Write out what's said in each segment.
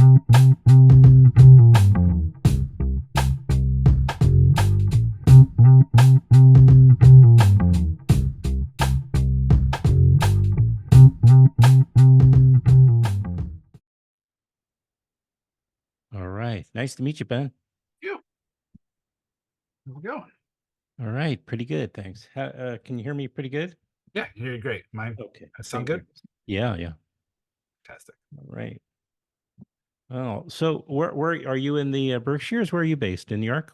All right. Nice to meet you, Ben. You. How's it going? All right. Pretty good. Thanks. Can you hear me pretty good? Yeah, you're great. Okay. I sound Same good? here. Yeah. Yeah. Fantastic. All right. Oh, so where are you in the Berkshires? Where are you based? In New York?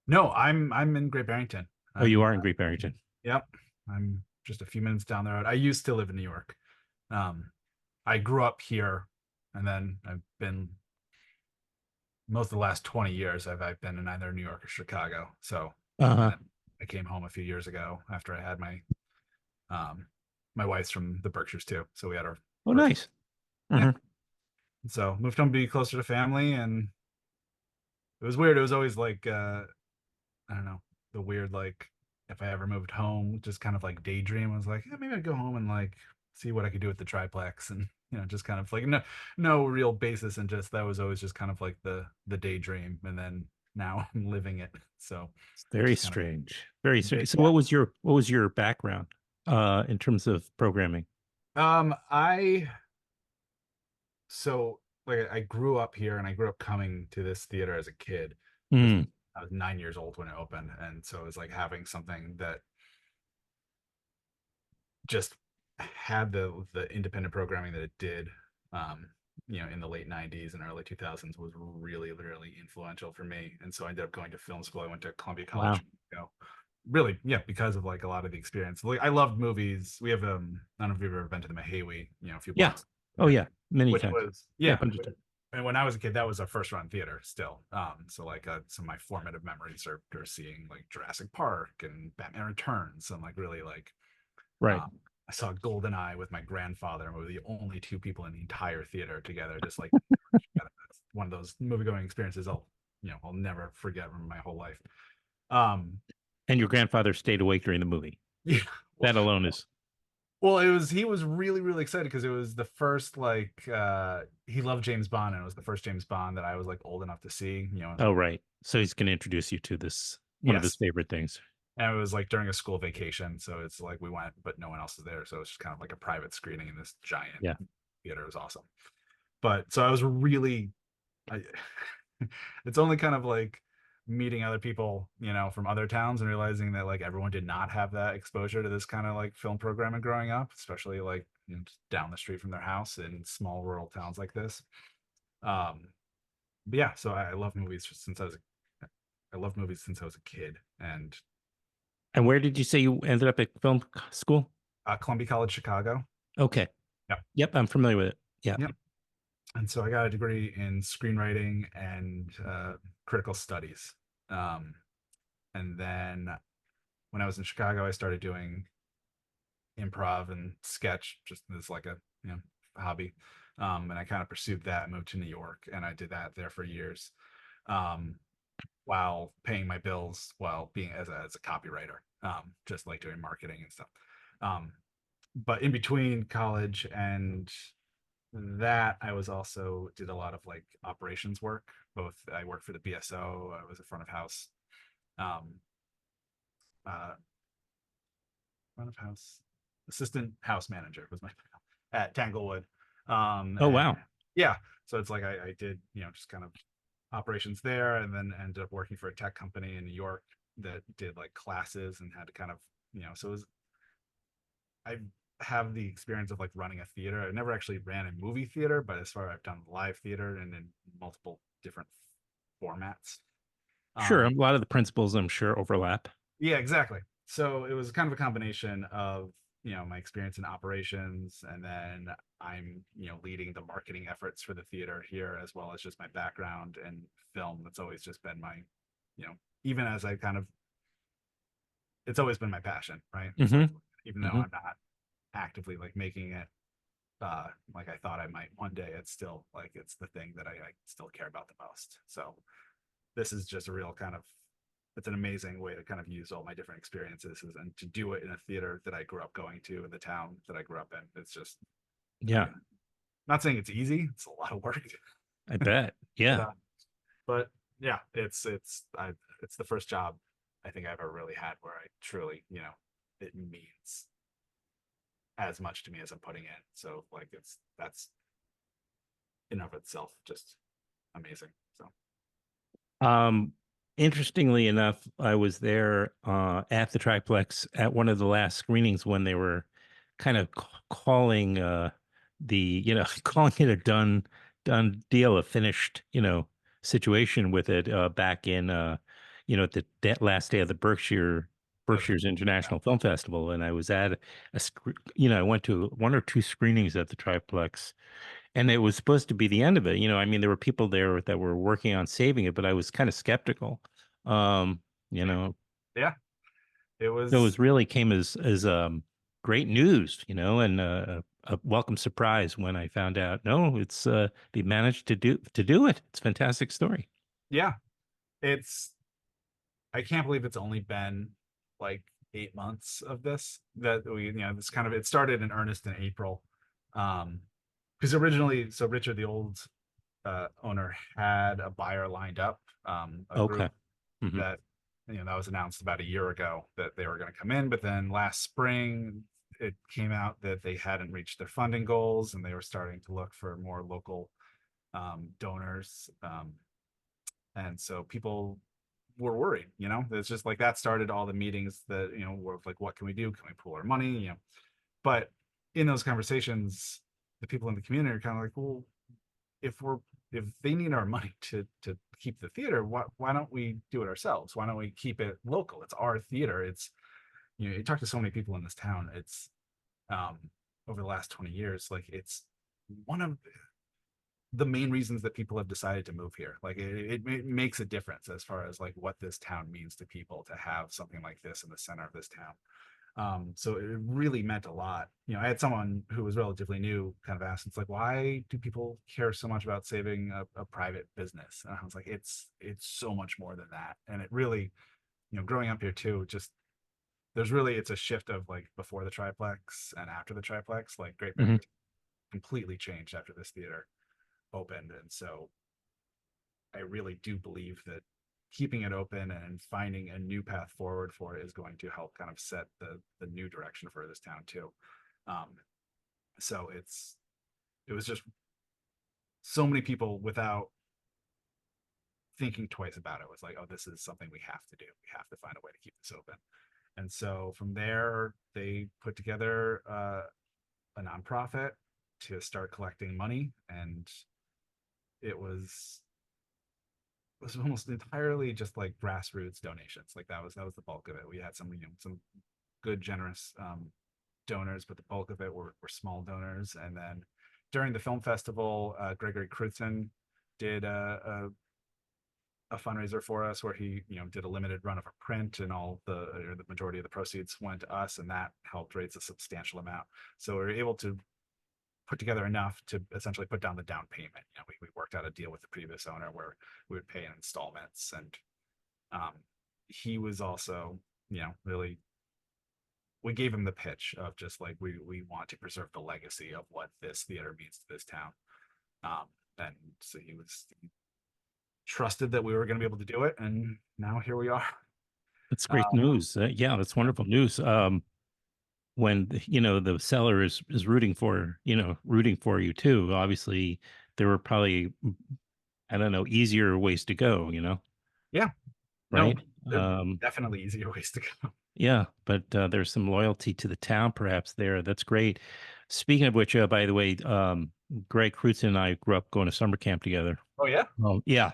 No, I'm in Great Barrington. Oh, you I'm are in Great Barrington. Yep. I'm just a few minutes down the road. I used to live in New York. Um, I grew up here, and then I've been most of the last 20 years I've been in either New York or Chicago. So, Uh and huh. then I came home a few years ago after I had um my wife's from the Berkshires too. So we had our Oh, first, nice. yeah. Hmm. So moved home to be closer to family, and it was weird. It was always like I don't know, the weird, like, if I ever moved home, just kind of like daydream. I was like, yeah, maybe I'd go home and like see what I could do with the triplex, and just kind of like no real basis, and just that was always just kind of like the daydream, and then now I'm living it. So It's very just kind of strange. Very strange. So yeah. what was your background in terms of programming? I so like I grew up here, and I grew up coming to this theater as a kid. It was Mm, I was 9 years old when it opened, and so it was like having something that just had the independent programming that it did, um, in the late 90s and early 2000s was really, really influential for me. And so I ended up going to film school. I went to Columbia wow. College, really, yeah, because of like a lot of the experience. Like I loved movies. We have I don't know if you've ever been to the Mahawi, a few Yeah. blocks, Oh, yeah. Many which times. was, Yeah, a yeah. bunch of times. And when I was a kid, that was a first run theater still. So like some of my formative memories are seeing like Jurassic Park and Batman Returns, and like really like Right. um, I saw Goldeneye with my grandfather, and we were the only two people in the entire theater together. Just like that's one of those movie going experiences I'll never forget from my whole life. Um, And your grandfather stayed awake during the movie. yeah, well, That alone is. well, he was really really excited because it was the first like he loved James Bond, and it was the first James Bond that I was like old enough to see. Oh, right. So he's going to introduce you to this one of his Yes, favorite things. and it was like during a school vacation, so it's like we went, but no one else is there, so it's just kind of like a private screening in this giant Yeah. theater. It was awesome. But so I was really, I, it's only kind of like meeting other people, from other towns, and realizing that like everyone did not have that exposure to this kind of like film programming growing up, especially like just down the street from their house in small rural towns like this. Um, but yeah, so I love movies since I loved movies since I was a kid, and And where did you say you ended up at school? Columbia College, Chicago. Okay. Yep, Yep, I'm familiar with it. Yeah. yep. And so I got a degree in screenwriting and critical studies. Um, and then when I was in Chicago, I started doing improv and sketch just as like a hobby. And I kind of pursued that, moved to New York, and I did that there for years, um, while paying my bills, while being as a copywriter, just like doing marketing and stuff. Um, but in between college and that, I was also did a lot of like operations work. Both I worked for the BSO. I was a front of house, um, uh, front of house assistant house manager was my at Tanglewood. Oh, And wow. yeah, so it's like I did just kind of operations there, and then ended up working for a tech company in New York that did like classes and had to kind of so it was I have the experience of like running a theater. I never actually ran a movie theater, but as far as I've done live theater and in multiple different formats. Sure. A Um, lot of the principles, I'm sure, overlap. yeah, exactly. So it was kind of a combination of my experience in operations, and then I'm leading the marketing efforts for the theater here, as well as just my background in film. That's always just been my, even as I kind of, it's always been my passion, right? So Hmm. even though Hmm. I'm not actively like making it like I thought I might one day, it's still like it's the thing that I still care about the most. So this is just a real kind of it's an amazing way to kind of use all my different experiences and to do it in a theater that I grew up going to in the town that I grew up in. It's just Yeah. not saying it's easy, it's a lot of work. I bet. But Yeah. but yeah, it's the first job I think I ever really had where I truly, it means as much to me as I'm putting in. So like that's in of itself just amazing. So Um, Interestingly enough, I was there at the Triplex at one of the last screenings when they were kind of calling calling it a done deal, a finished, situation with it back in at the that last day of the the Berkshire's yeah, International Film Festival, and I was at I went to one or two screenings at the Triplex, and it was supposed to be the end of it. I mean, there were people there that were working on saving it, but I was kind of skeptical. Um, you know, yeah, it so it was was really came as great news, and a welcome surprise when I found out. No, it's they managed to do it. It's a fantastic story. yeah, it's I can't believe it's only been like 8 months of this that we, this kind of it started in earnest in April. Because originally, so Richard, the old owner, had a buyer lined up, a Okay. group Hmm. that, that was announced about a year ago that they were going to come in, but then last spring it came out that they hadn't reached their funding goals and they were starting to look for more local donors. And so people were worried, it's just like that started all the meetings that, were like, what can we do? Can we pool our money? But in those conversations, the people in the community are kind of like, well, if we're if they need our money to keep the theater, why don't we do it ourselves? Why don't we keep it local? It's our theater. It's you talk to so many people in this town. It's um over the last 20 years, like it's one of the main reasons that people have decided to move here. Like it makes a difference as far as like what this town means to people to have something like this in the center of this town. So it really meant a lot. I had someone who was relatively new kind of ask, it's like, why do people care so much about saving a private business? And I was like, it's so much more than that. And it really, growing up here too, just it's a shift of like before the triplex and after the triplex. Like Great Hmm. Barrington completely changed after this theater opened, and so I really do believe that keeping it open and finding a new path forward for it is going to help kind of set the new direction for this town too. Um, so it was just so many people without thinking twice about it was like, oh, this is something we have to do. We have to find a way to keep this open. And so from there, they put together a nonprofit to start collecting money, and it was almost entirely just like grassroots donations. Like that was the bulk of it. We had some good generous donors, but the bulk of it were small donors. And then during the film festival, Gregory Crutzen did a fundraiser for us where he did a limited run of a print, and the majority of the proceeds went to us, and that helped raise a substantial amount. So we were able to put together enough to essentially put down the down payment. We worked out a deal with the previous owner where we would pay in installments, and um, he was also, really, we gave him the pitch of just like we want to preserve the legacy of what this theater means to this town, um, and so he trusted that we were going to be able to do it, and now here we are. That's Uh, great news. Yeah, that's yeah, wonderful news. When the seller is rooting for you too. Obviously, there were probably, I don't know, easier ways to go. yeah, no, Right? there are definitely easier ways to go. Yeah, but there's some loyalty to the town perhaps there. That's great. Speaking of which, by the way, Greg Crutzen and I grew up going to summer camp together. Oh yeah, Oh, yeah,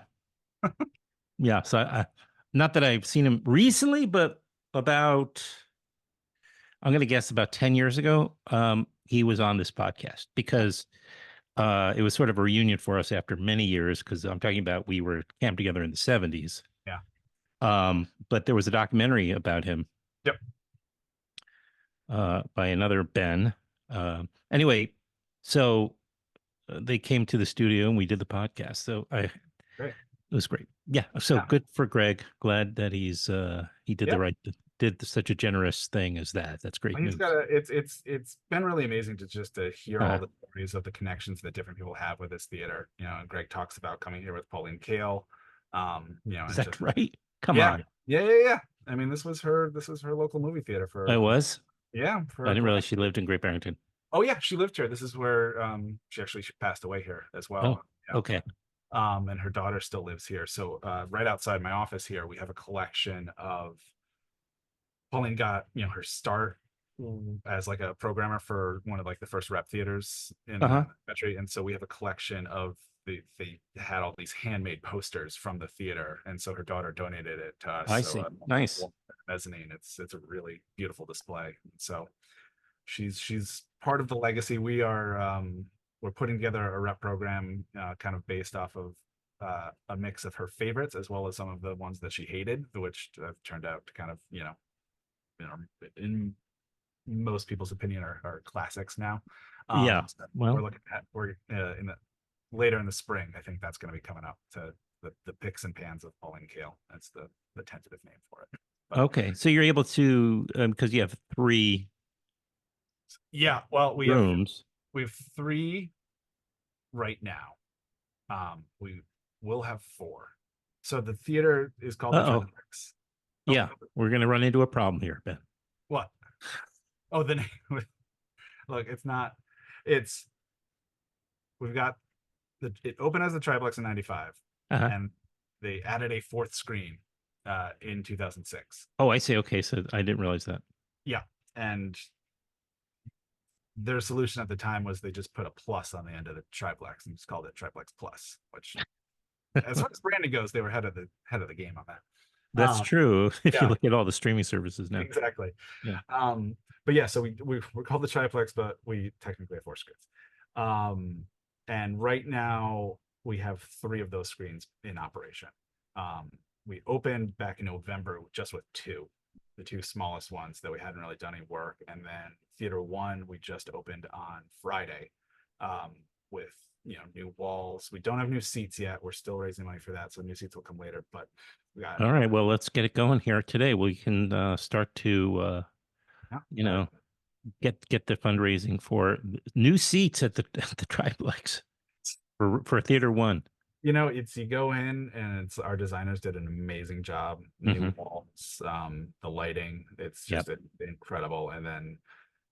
yeah. So not that I've seen him recently, but about, I'm going to guess about 10 years ago, he was on this podcast yeah, because it was sort of a reunion for us after many years, because I'm talking about we were camped together in the 70s. yeah, But there was a documentary about him yep, by another Ben. Anyway, so they came to the studio and we did the podcast. So it great, was great. Yeah. So yeah, good for Greg. Glad that he did the yeah. right. did such a generous thing as that. That's great He's got news. a it's been really amazing to just to hear all Uh, the stories of the connections that different people have with this theater. And Greg talks about coming here with Pauline Kael, is and that just right? Come yeah, on. yeah. I mean, this was her local movie theater I for was. yeah, I for didn't the realize last. she lived in Great Barrington. Oh yeah, she lived here. This is where she passed away here as Oh, well. okay. And her daughter still lives here. So right outside my office here, we have a collection of Pauline got her start as like a programmer for one of like the first rep theaters in Uh-huh. the country, and so we have a collection of they had all these handmade posters from the theater, and so her daughter donated it to us. I So see. Nice. mezzanine, it's a really beautiful display. So she's part of the legacy. We're putting together a rep program kind of based off of a mix of her favorites as well as some of the ones that she hated, which have turned out to kind of you know, in most people's opinion are classics now. Yeah. So we're Well, looking at we're in the later in the spring. I think that's going to be coming up to the picks and pans of Pauline Kael. That's the tentative name for it. But okay. So you're able to, because you have three yeah, well, rooms. we have three right now. We will have four. So the theater is called the Uh-oh. Triplex. Oh, Yeah. We're going to run into a problem here, Ben. what? Oh, the name. Look, it's not. It's we've got it opened as the triplex in '95, Uh-huh. and they added a fourth screen in 2006. Oh, I see. Okay. So I didn't realize that. Yeah, and their solution at the time was they just put a plus on the end of the triplex and just called it Triplex Plus, which, as far as branding goes, they were head of the game on that. That's true. If you Yeah, look at all the streaming services now. exactly. Yeah. But yeah, so we're called the triplex, but we technically have four screens. Um, and right now we have three of those screens in operation. Um, we opened back in November just with two, the two smallest ones that we hadn't really done any work, and then Theater One we just opened on Friday, with new walls. We don't have new seats yet. We're still raising money for that, so new seats will come later. But we got All right. Well, let's get it going here today. We can start to, yeah, you know, get the fundraising for new seats at the at the triplex for Theater One. it's you go in and it's our designers did an amazing job. New Hmm. walls, the lighting, it's Yep. just incredible. And then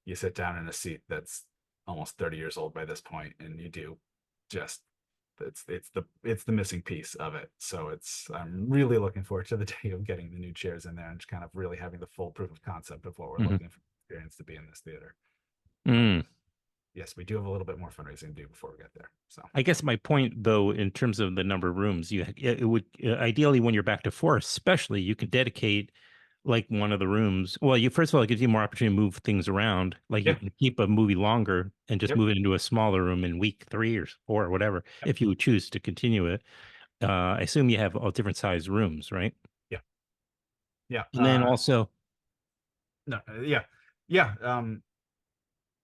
you sit down in a seat that's almost 30 years old by this point, and you do just it's the missing piece of it. So I'm really looking forward to the day of getting the new chairs in there and just kind of really having the full proof of concept of what we're Hmm. looking for experience to be in this theater. But Mm. yes, we do have a little bit more fundraising to do before we get there. So I guess my point, though, in terms of the number of rooms, it would ideally when you're back to four, especially, you could dedicate like one of the rooms. Well, you first of all, it gives you more opportunity to move things around. Like you yeah, can keep a movie longer and just yep, move it into a smaller room in week 3 or 4 or whatever, yep, if you would choose to continue it. I assume you have all different size rooms, right? yeah, yeah. And then also, No, yeah, yeah.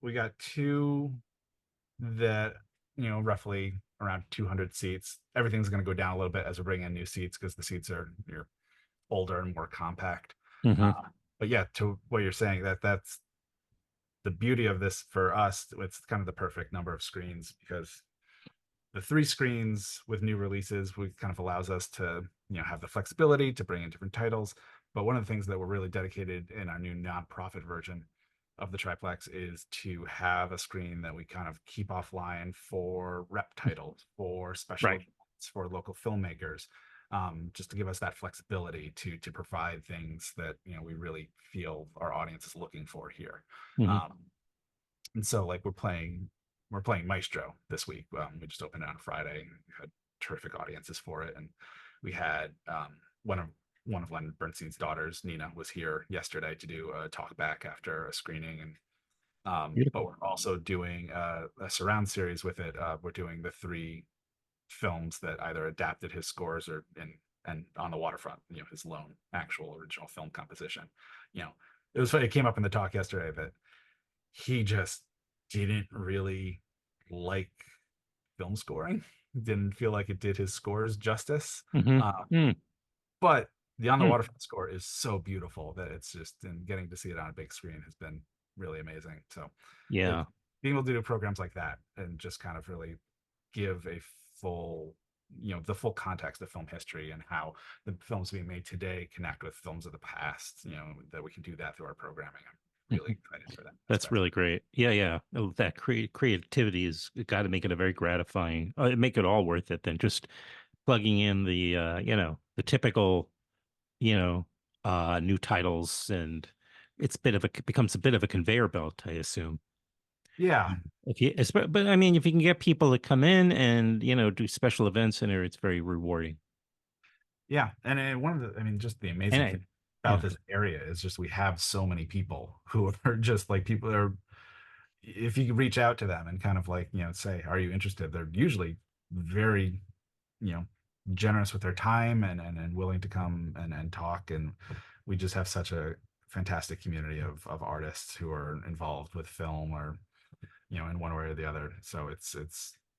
We got two that roughly around 200 seats. Everything's going to go down a little bit as we bring in new seats because the seats are older and more compact. mhm, But yeah, to what you're saying, that's the beauty of this for us. It's kind of the perfect number of screens because the three screens with new releases we kind of allows us to have the flexibility to bring in different titles. But one of the things that we're really dedicated in our new nonprofit version of the triplex is to have a screen that we kind of keep offline for rep titles, for special right. events, for local filmmakers, just to give us that flexibility to provide things that we really feel our audience is looking for here. Mhm. um, and so like we're playing Maestro this week. We just opened it on Friday. We had terrific audiences for it, and we had one of Leonard Bernstein's daughters, Nina, was here yesterday to do a talk back after a screening, and but Beautiful. we're also doing a surround series with it. We're doing the three films that either adapted his scores or and on the waterfront, his lone actual original film composition. You know, it was funny. It came up in the talk yesterday that he just didn't really like film scoring. Didn't feel like it did his scores justice. Hmm. Uh, Mm. but the On the Hmm. Waterfront score is so beautiful that it's just, and getting to see it on a big screen has been really amazing. So it Yeah. being able to do programs like that and just kind of really give a full, the full context of film history and how the films being made today connect with films of the past, that we can do that through our programming. I'm really Mhm. excited for that That's aspect. really great. Yeah, yeah. Oh, that creativity is got to make it a very gratifying, make it all worth it than just plugging in the, the typical, you know, new titles, and becomes a bit of a conveyor belt, I assume. Yeah, If you, but I mean, if you can get people to come in and, do special events in there, it's very rewarding. yeah. And one of the, I mean, just the And amazing I, thing about yeah, this area is just we have so many people who are just like people that are, if you reach out to them and kind of like, say, are you interested? They're usually very, you know, generous with their time and willing to come and talk. And we just have such a fantastic community of artists who are involved with film or, in one way or the other. So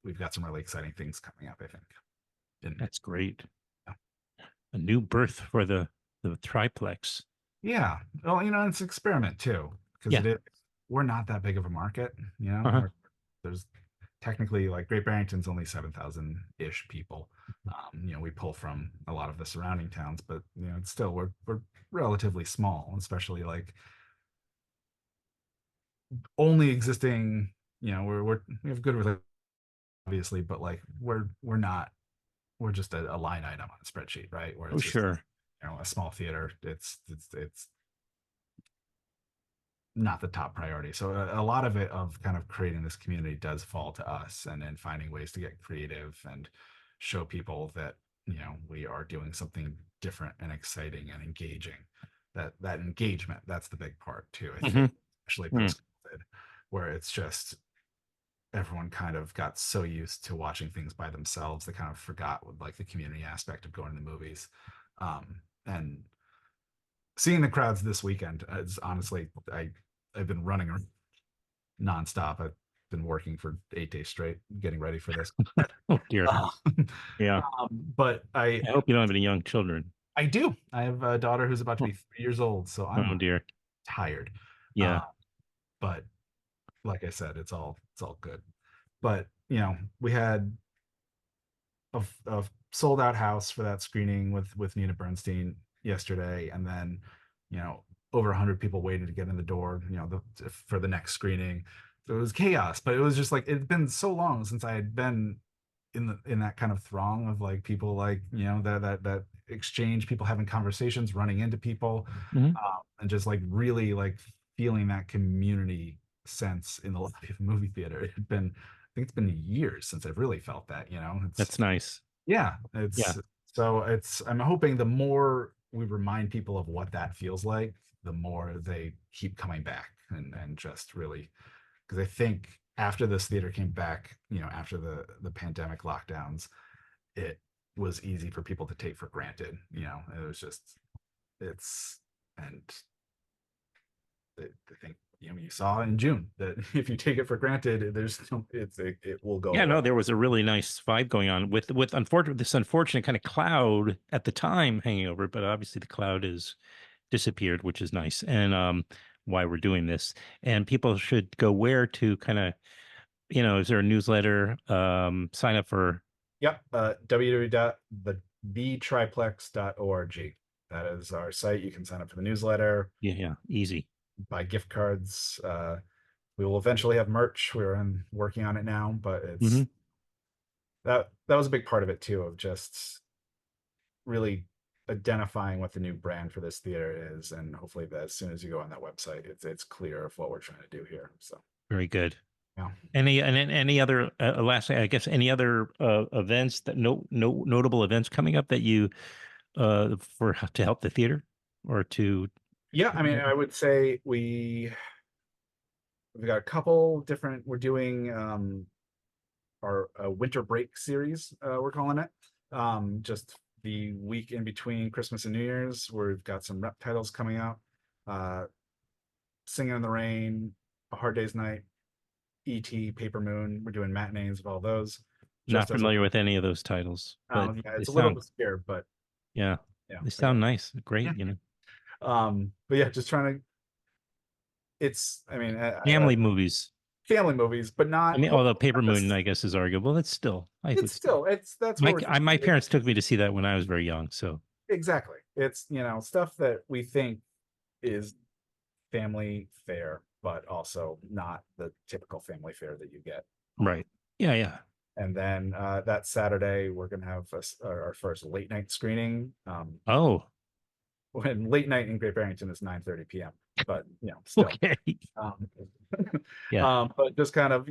we've got some really exciting things coming up, I think. And that's great. A new birth for the triplex. yeah, well, it's an experiment too, because Yeah. we're not that big of a market, Uh-huh. there's technically like Great Barrington's only 7,000 ish people. We pull from a lot of the surrounding towns, but it's still we're relatively small, especially like only existing. We have good relations, obviously, but like we're not we're just a line item on a spreadsheet, right? Where Oh, it's just sure. a small theater. It's not the top priority. So a lot of it of kind of creating this community does fall to us and then finding ways to get creative and show people that, we are doing something different and exciting and engaging. That engagement, that's the big part too, I think, Hmm. especially Hmm. post COVID, where it's just everyone kind of got so used to watching things by themselves, they kind of forgot with like the community aspect of going to the movies. And seeing the crowds this weekend is honestly, I've been running nonstop. I've been working for 8 days straight, getting ready for this. Oh, dear. Uh, Yeah. but I I hope you don't have any young children. I do. I have a daughter who's about to Oh, be 3 years old, so oh, I'm dear. tired. Yeah. Uh, but like I said, it's all good. But we had a sold out house for that screening with Nina Bernstein yesterday, and then over 100 people waiting to get in the door. For the next screening. So it was chaos, but it was just like it'd been so long since I had been in that kind of throng of like people like that exchange, people having conversations, running into people, Hmm. and just like really like feeling that community sense in the lobby of the movie theater. I think it's been years since I've really felt that. It's That's nice. yeah, Yeah. I'm hoping the more we remind people of what that feels like, the more they keep coming back and just really, because I think after this theater came back, after the pandemic lockdowns, it was easy for people to take for granted. It was just it's and I think you saw in June that if you take it for granted, it will go Yeah, away. no, there was a really nice vibe going on with this unfortunate kind of cloud at the time hanging over it, but obviously the cloud is disappeared, which is nice. And why we're doing this. And people should go where to kind of, is there a newsletter? Sign up for. Yep. www.thetriplex.org. That is our site. You can sign up for the newsletter, Yeah, yeah, easy. buy gift cards. We will eventually have merch. Working on it now, but Hmm. that was a big part of it too, of just really identifying what the new brand for this theater is, and hopefully that as soon as you go on that website, it's clear of what we're trying to do here. So Very good. yeah. Any other lastly, I guess any other events that no notable events coming up that you for to help the theater or to. Yeah, I mean, I would say we've got a couple different. We're doing our winter break series, we're calling it. Just the week in between Christmas and New Year's, where we've got some rep titles coming out. Uh, Singing in the Rain, A Hard Day's Night, E.T., Paper Moon. We're doing matinees of all those. Not Just as a familiar with any of those titles, but yeah, they it's a little sound, obscure, but yeah. Yeah, They I got sound nice, yeah. great, you know. But yeah, just trying to. It's I mean, Family movies. family movies, but I not mean, although Paper not Moon, this. I guess, is arguable, it's still, I It's would say. still it's that's what we're doing. My parents took me to see that when I was very young, so Exactly. It's stuff that we think is family fare, but also not the typical family fare that you get. right. Yeah, yeah. And then that Saturday, we're gonna have our first late night screening. Oh, When late night in Great Barrington is 9:30 p.m., but still. okay. Um, Yeah. but just kind of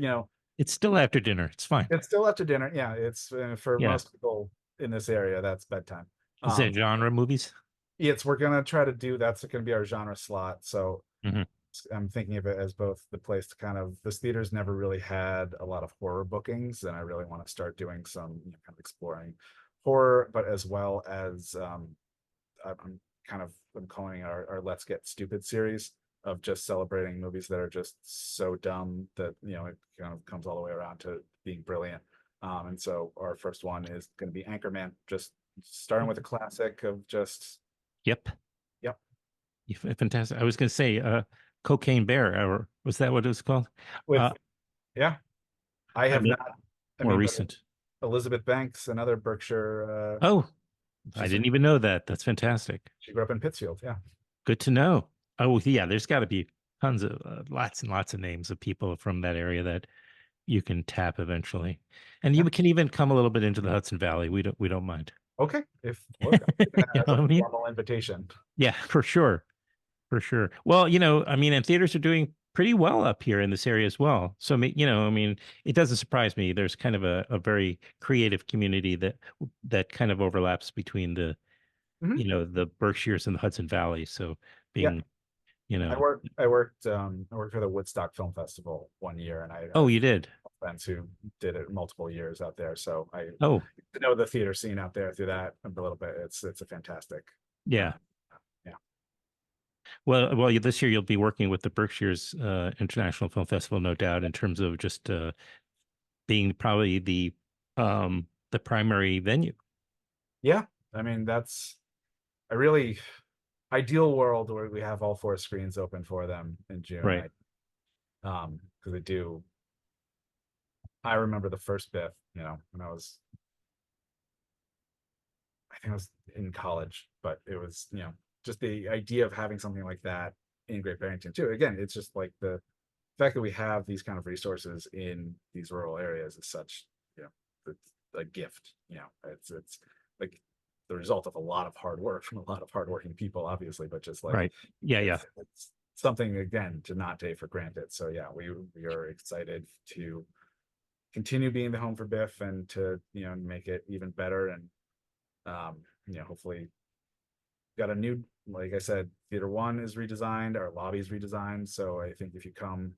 It's still after dinner. It's fine. it's still after dinner. Yeah, it's for Yeah. most people in this area, that's bedtime. Is that Um, genre movies? it's We're gonna try to do that's gonna be our genre slot. So Hmm. I'm thinking of it as both the place to kind of this theater's never really had a lot of horror bookings, and I really want to start doing some kind of exploring horror, but as well as I'm calling our Let's Get Stupid series of just celebrating movies that are just so dumb that it kind of comes all the way around to being brilliant. And so our first one is going to be Anchorman, just starting with a classic of just Yep. yep. Fantastic. I was going to say Cocaine Bear, or was that what it was called? With Uh, yeah, I I have mean, not. I more mean, but recent. Elizabeth Banks, another Berkshire. Oh, I She's didn't even know that. That's fantastic. she grew up in Pittsfield. Yeah. Good to know. Oh, yeah, there's got to be tons of lots and lots of names of people from that area that you can tap eventually. And Yeah. you can even come a little bit into the Hudson Valley. We don't mind. Okay. If look, I'm taking You that as know a what I mean? formal invitation. Yeah, for sure. For sure. Well, I mean, and theaters are doing pretty well up here in this area as well. So, I mean, it doesn't surprise me. There's kind of a very creative community that kind of overlaps between Mhm. the Berkshires and the Hudson Valley. So Yeah. being, you I know, worked I worked I worked for the Woodstock Film Festival one year, and I oh, have you did. friends who did it multiple years out there. So I Oh, know the theater scene out there through that a little bit. It's a fantastic. Uh, yeah. yeah. Well, this year you'll be working with the Berkshires International Film Festival, no doubt, in terms of just being probably the primary venue. Yeah. I mean, that's a really ideal world where we have all four screens open for them in June. Right. Because I remember the first Biff, when I think I was in college, but it was, just the idea of having something like that in Great Barrington too. Again, it's just like the fact that we have these kind of resources in these rural areas is such, it's a gift. It's like the result of a lot of hard work from a lot of hardworking people, obviously, but just like Right. Yeah, yeah. it's something again to not take for granted. So yeah, we are excited to continue being the home for Biff and to make it even better and hopefully got a new, like I said, theater one is redesigned, our lobby is redesigned. So I think if you come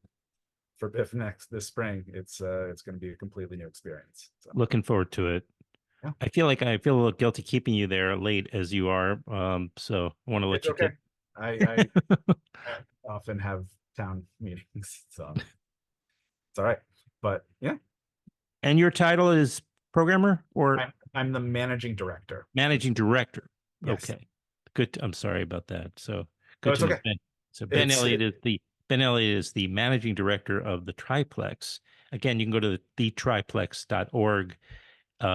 for Biff this spring, it's going to be a completely new experience. So Looking forward to it. yeah, I feel a little guilty keeping you there late as you are. So I want to it's let you okay. get. I I often have town meetings, so it's all right. But yeah, And your title is programmer or I'm the managing director. managing director. Yes. Okay. Good. I'm sorry about that. So No, good it's to know, okay. Ben. So It's it, Ben Elliott is the managing director of the Triplex. Again, you can go to thetriplex.org,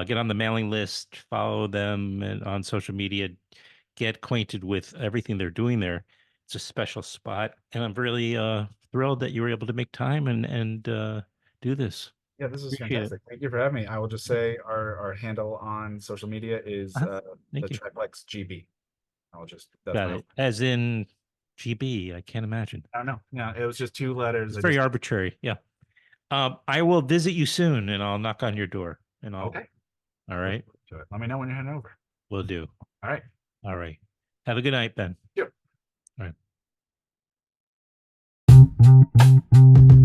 get on the mailing list, follow them and on social media, get acquainted with everything they're doing there. It's a special spot, and I'm really thrilled that you were able to make time and do this. yeah, this is Appreciate it. fantastic. Thank you for having me. I will just say our handle on social media is Uh-huh. the Thank you. Triplex GB. That's Got my it. As in GB, I can't imagine. I don't know. Yeah, it was just two letters. It's I very just arbitrary. Yeah. I will visit you soon and I'll knock on your door and okay. all Look right. forward to it. Let me know when you're heading over. We'll do. All right. All right. Have a good night, Ben. Yep. All right.